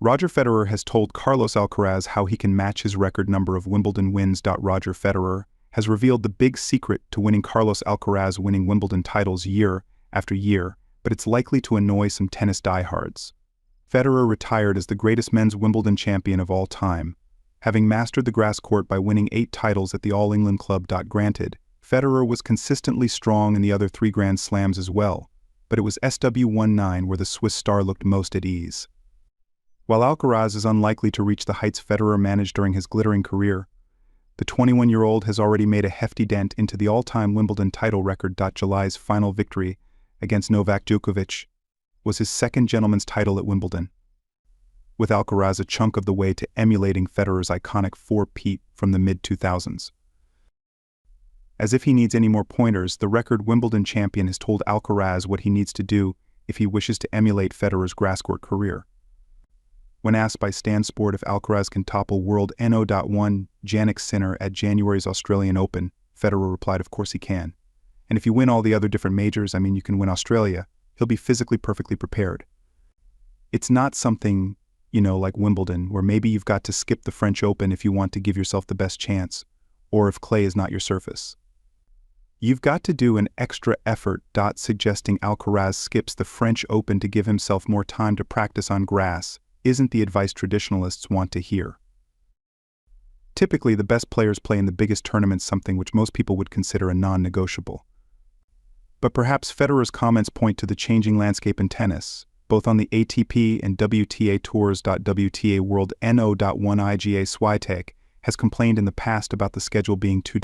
Roger Federer has told Carlos Alcaraz how he can match his record number of Wimbledon wins. Roger Federer has revealed the big secret to winning Carlos Alcaraz winning Wimbledon titles year after year, but it's likely to annoy some tennis diehards. Federer retired as the greatest men's Wimbledon champion of all time, having mastered the grass court by winning 8 titles at the All England Club. Granted, Federer was consistently strong in the other 3 Grand Slams as well, but it was SW19 where the Swiss star looked most at ease. While Alcaraz is unlikely to reach the heights Federer managed during his glittering career, the 21-year-old has already made a hefty dent into the all-time Wimbledon title record. July's final victory against Novak Djokovic was his second gentleman's title at Wimbledon, with Alcaraz a chunk of the way to emulating Federer's iconic 4-peat from the mid-2000s. As if he needs any more pointers, the record Wimbledon champion has told Alcaraz what he needs to do if he wishes to emulate Federer's grasscourt career. When asked by Stan Sport if Alcaraz can topple world NO.1 Jannik Sinner at January's Australian Open, Federer replied, "Of course he can. And if you win all the other different majors, you can win Australia, he'll be physically perfectly prepared. It's not something, like Wimbledon, where maybe you've got to skip the French Open if you want to give yourself the best chance, or if clay is not your surface. You've got to do an extra effort." Suggesting Alcaraz skips the French Open to give himself more time to practice on grass isn't the advice traditionalists want to hear. Typically, the best players play in the biggest tournaments, something which most people would consider a non-negotiable. But perhaps Federer's comments point to the changing landscape in tennis, both on the ATP and WTA tours. WTA World NO.1 IGA Swiatek has complained in the past about the schedule being too